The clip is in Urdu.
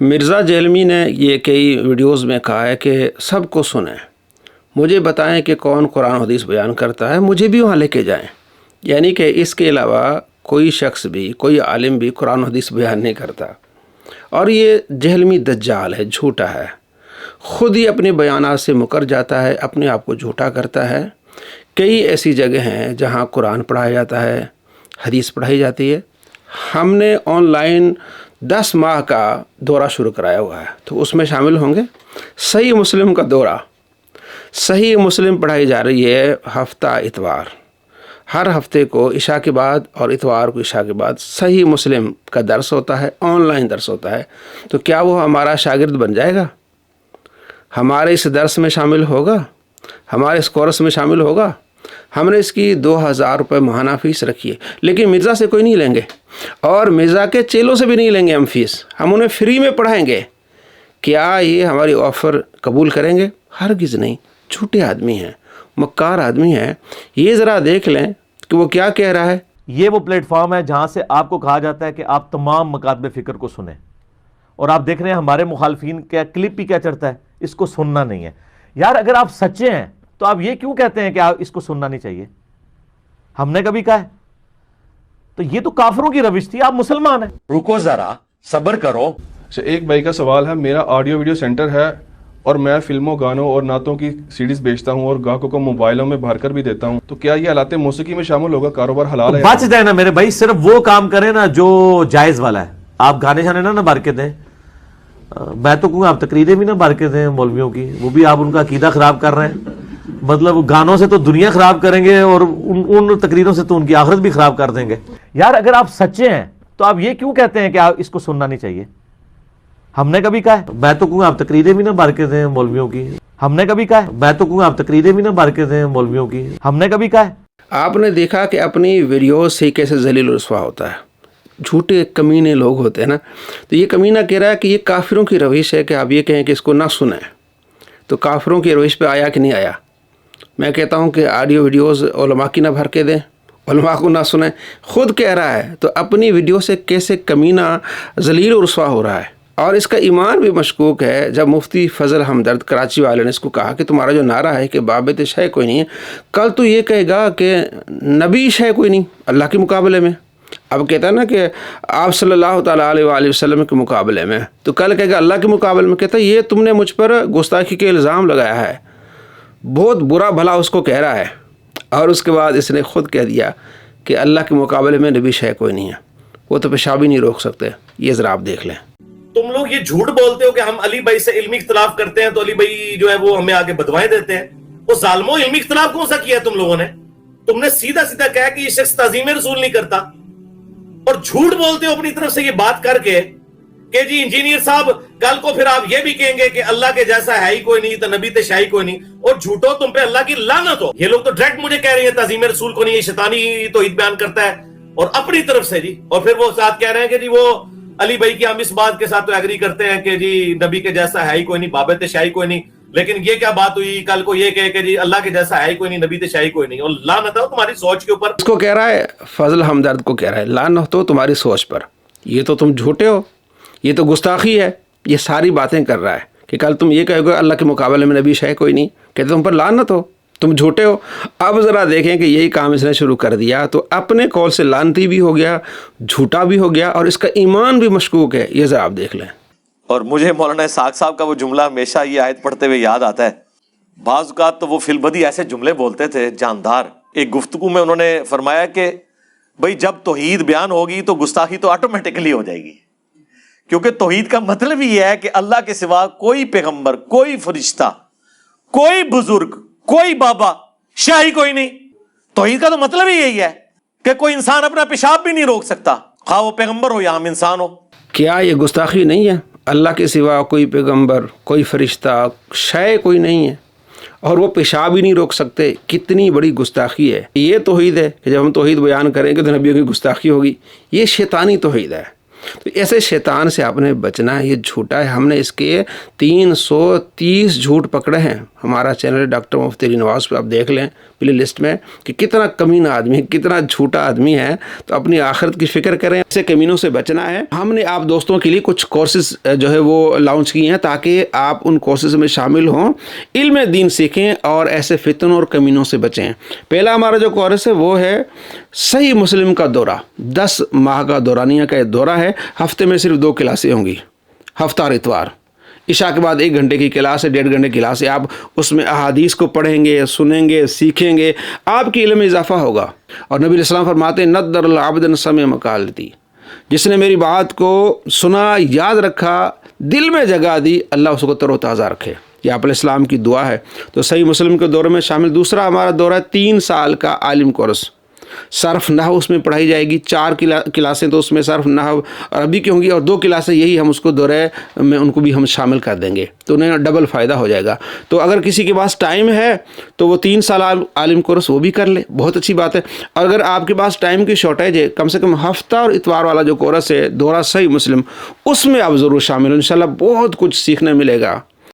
مرزا جیلمی نے یہ کئی ویڈیوز میں کہا ہے کہ سب کو سنیں، مجھے بتائیں کہ کون قرآن و حدیث بیان کرتا ہے، مجھے بھی وہاں لے کے جائیں۔ یعنی کہ اس کے علاوہ کوئی شخص بھی، کوئی عالم بھی قرآن و حدیث بیان نہیں کرتا، اور یہ جہلمی دجال ہے، جھوٹا ہے، خود ہی اپنے بیانات سے مکر جاتا ہے، اپنے آپ کو جھوٹا کرتا ہے۔ کئی ایسی جگہ ہیں جہاں قرآن پڑھایا جاتا ہے، حدیث پڑھائی جاتی ہے۔ ہم نے آن لائن 10 ماہ کا دورہ شروع کرایا ہوا ہے، تو اس میں شامل ہوں گے۔ صحیح مسلم کا دورہ، صحیح مسلم پڑھائی جا رہی ہے ہفتہ اتوار، ہر ہفتے کو عشاء کے بعد اور اتوار کو عشاء کے بعد صحیح مسلم کا درس ہوتا ہے، آن لائن درس ہوتا ہے۔ تو کیا وہ ہمارا شاگرد بن جائے گا؟ ہمارے اس درس میں شامل ہوگا؟ ہمارے اس کورس میں شامل ہوگا؟ ہم نے اس کی 2000 روپے ماہانہ فیس رکھی ہے، لیکن مرزا سے کوئی نہیں لیں گے، اور مرزا کے چیلوں سے بھی نہیں لیں گے ہم فیس، ہم انہیں فری میں پڑھائیں گے۔ کیا یہ ہماری آفر قبول کریں گے؟ ہرگز نہیں۔ جھوٹے آدمی ہیں، مکار آدمی ہیں۔ یہ ذرا دیکھ لیں کہ وہ کیا کہہ رہا ہے۔ یہ وہ پلیٹ فارم ہے جہاں سے آپ کو کہا جاتا ہے کہ آپ تمام مکاتب فکر کو سنیں، اور آپ دیکھ رہے ہیں ہمارے مخالفین کیا کلپ بھی کیا چڑھتا ہے، اس کو سننا نہیں ہے۔ یار اگر آپ سچے ہیں تو آپ یہ کیوں کہتے ہیں کہ آپ اس کو سننا نہیں چاہیے؟ ہم نے کبھی کہا ہے؟ تو یہ تو کافروں کی روش تھی، آپ مسلمان ہیں۔ رکو ذرا، صبر کرو۔ ایک بھائی کا سوال ہے، میرا آڈیو ویڈیو سینٹر ہے اور میں فلموں، گانوں اور نعتوں کی سیڈیز بیچتا ہوں اور گاہکوں کو موبائلوں میں بھر کر بھی دیتا ہوں، تو کیا یہ آلات موسیقی میں شامل ہوگا؟ کاروبار حلال ہے؟ بچ جائے نا میرے بھائی، صرف وہ کام کریں نا جو جائز والا ہے۔ آپ گانے شانے نہ بھر کے دیں۔ میں تو کہوں آپ تقریریں بھی نہ بھر کے دیں مولویوں کی، وہ بھی آپ ان کا عقیدہ خراب کر رہے ہیں۔ مطلب گانوں سے تو دنیا خراب کریں گے اور ان تقریروں سے تو ان کی آخرت بھی خراب کر دیں گے۔ یار اگر آپ سچے ہیں تو آپ یہ کیوں کہتے ہیں کہ آپ اس کو سننا نہیں چاہیے؟ ہم نے کبھی کہا ہے؟ میں تو کہوں آپ تقریریں بھی نہ بھر کے دیں مولویوں کی۔ ہم نے کبھی کہا ہے؟ میں تو کہوں آپ تقریریں بھی نہ بھر کے دیں مولویوں کی۔ ہم نے کبھی کہا ہے؟ آپ نے دیکھا کہ اپنی ویڈیوز سے کیسے ذلیل و رسوا ہوتا ہے۔ جھوٹے کمینے لوگ ہوتے ہیں نا، تو یہ کمینہ کہہ رہا ہے کہ یہ کافروں کی روش ہے کہ آپ یہ کہیں کہ اس کو نہ سنیں۔ تو کافروں کی روش پہ آیا کہ نہیں آیا؟ میں کہتا ہوں کہ آڈیو ویڈیوز علماء کی نہ بھر کے دیں، علماء کو نہ سنیں، خود کہہ رہا ہے۔ تو اپنی ویڈیو سے کیسے کمینہ ذلیل و رسوا ہو رہا ہے، اور اس کا ایمان بھی مشکوک ہے۔ جب مفتی فضل ہمدرد کراچی والے نے اس کو کہا کہ تمہارا جو نعرہ ہے کہ بابت شے کوئی نہیں ہے، کل تو یہ کہے گا کہ نبی شے کوئی نہیں اللہ کے مقابلے میں۔ اب کہتا ہے نا کہ آپ صلی اللہ تعالیٰ علیہ وآلہ وسلم کے مقابلے میں، تو کل کہے گا اللہ کے مقابلے میں۔ کہتا ہے یہ تم نے مجھ پر گستاخی کے الزام لگایا ہے، بہت برا بھلا اس کو کہہ رہا ہے، اور اس کے بعد اس نے خود کہہ دیا کہ اللہ کے مقابلے میں نبی شے کوئی نہیں ہے، وہ تو پیشاب ہی نہیں روک سکتے۔ یہ ذرا آپ دیکھ لیں۔ تم لوگ یہ جھوٹ بولتے ہو کہ ہم علی بھائی سے علمی اختلاف کرتے ہیں تو علی بھائی جو ہے وہ ہمیں آگے بدوائیں دیتے ہیں۔ وہ ظالموں، علمی اختلاف کون سا کیا ہے تم لوگوں نے؟ تم نے سیدھا سیدھا کہا کہ یہ شخص تعظیم رسول نہیں کرتا، اور جھوٹ بولتے ہو اپنی طرف سے یہ بات کر کے کہ جی انجینئر صاحب کل کو پھر آپ یہ بھی کہیں گے کہ اللہ کے جیسا ہے ہی کوئی نہیں، تو نبی تے شاہی کوئی نہیں، اور جھوٹو تم پہ اللہ کی لعنت ہو۔ یہ لوگ تو ڈائریکٹ مجھے کہہ رہے ہیں تعظیم رسول کو نہیں، یہ شیطانی توحید بیان کرتا ہے، اور اپنی طرف سے جی، اور پھر وہ ساتھ کہہ رہے ہیں کہ جی وہ علی بھائی کی ہم اس بات کے ساتھ تو ایگری کرتے ہیں کہ جی نبی کے جیسا ہے ہی کوئی نہیں، بابت شاہی کوئی نہیں، لیکن یہ کیا بات ہوئی کل کو یہ کہے کہ جی اللہ کے جیسا ہے ہی کوئی نہیں، نبی تے شاہی کوئی نہیں، اور لعنت ہو تمہاری سوچ کے اوپر۔ اس کو کہہ رہا ہے، فضل ہمدرد کو کہہ رہا ہے لعنت ہو تمہاری سوچ پر، یہ تو تم جھوٹے ہو، یہ تو گستاخی ہے، یہ ساری باتیں کر رہا ہے کہ کل تم یہ کہو گے اللہ کے مقابلے میں نبی شے کوئی نہیں، کہتے تم پر لعنت ہو، تم جھوٹے ہو۔ اب ذرا دیکھیں کہ یہی کام اس نے شروع کر دیا، تو اپنے قول سے لعنتی بھی ہو گیا، جھوٹا بھی ہو گیا، اور اس کا ایمان بھی مشکوک ہے۔ یہ ذرا آپ دیکھ لیں۔ اور مجھے مولانا اسحاق صاحب کا وہ جملہ ہمیشہ یہ آیت پڑھتے ہوئے یاد آتا ہے۔ بعض اوقات تو وہ فی البدی ایسے جملے بولتے تھے جاندار۔ ایک گفتگو میں انہوں نے فرمایا کہ بھئی جب توحید بیان ہوگی تو گستاخی تو آٹومیٹکلی ہو جائے گی، کیونکہ توحید کا مطلب ہی یہ ہے کہ اللہ کے سوا کوئی پیغمبر، کوئی فرشتہ، کوئی بزرگ، کوئی بابا، شاہی کوئی نہیں۔ توحید کا تو مطلب ہی یہی ہے کہ کوئی انسان اپنا پیشاب بھی نہیں روک سکتا، خواہ وہ پیغمبر ہو یا ہم انسان ہو۔ کیا یہ گستاخی نہیں ہے؟ اللہ کے سوا کوئی پیغمبر، کوئی فرشتہ، شے کوئی نہیں ہے، اور وہ پیشاب ہی نہیں روک سکتے۔ کتنی بڑی گستاخی ہے۔ یہ توحید ہے کہ جب ہم توحید بیان کریں گے تو نبیوں کی گستاخی ہوگی۔ یہ شیطانی توحید ہے۔ تو ایسے شیطان سے آپ نے بچنا ہے، یہ جھوٹا ہے. ہم نے اس کے 330 جھوٹ پکڑے ہیں. ہمارا چینل ڈاکٹر مفتی علی نواز پہ آپ دیکھ لیں پلے لسٹ میں کہ کتنا کمینہ آدمی ہے، کتنا جھوٹا آدمی ہے. تو اپنی آخرت کی فکر کریں، ایسے کمینوں سے بچنا ہے. ہم نے آپ دوستوں کے لیے کچھ کورسز جو ہے وہ لانچ کیے ہیں تاکہ آپ ان کورسز میں شامل ہوں، علم دین سیکھیں اور ایسے فتنوں اور کمینوں سے بچیں. پہلا ہمارا جو کورس ہے وہ ہے صحیح مسلم کا دورہ. 10 ماہ کا دورانیہ کا ایک دورہ ہے. ہفتے میں صرف 2 کلاسیں ہوں گی، ہفتہ اور اتوار. عشاء کے بعد 1 گھنٹے کی کلاس ہے، 1.5 گھنٹے کی کلاس ہے. آپ اس میں احادیث کو پڑھیں گے، سنیں گے، سیکھیں گے، آپ کی علم میں اضافہ ہوگا. اور نبی علیہ السلام فرماتے ہیں نَدَّرَ الْعَبْدَ سَمِعَ مَقَالَتِي، جس نے میری بات کو سنا، یاد رکھا، دل میں جگہ دی، اللہ اس کو تر و تازہ رکھے. یہ آپ علیہ السلام کی دعا ہے. تو صحیح مسلم کے دورے میں شامل. دوسرا ہمارا دورہ ہے 3 سال کا عالم کورس. صرف نحو اس میں پڑھائی جائے گی. 4 کلاسیں تو اس میں صرف نحو عربی کی ہوں گی، اور 2 کلاسیں یہی ہم اس کو دورے میں ان کو بھی ہم شامل کر دیں گے، تو انہیں ڈبل فائدہ ہو جائے گا. تو اگر کسی کے پاس ٹائم ہے تو وہ 3 سال عالم کورس وہ بھی کر لے، بہت اچھی بات ہے. اور اگر آپ کے پاس ٹائم کی شارٹیج ہے، کم سے کم ہفتہ اور اتوار والا جو کورس ہے دورہ صحیح مسلم، اس میں آپ ضرور شامل ہو. انشاءاللہ بہت کچھ سیکھنے ملے گا.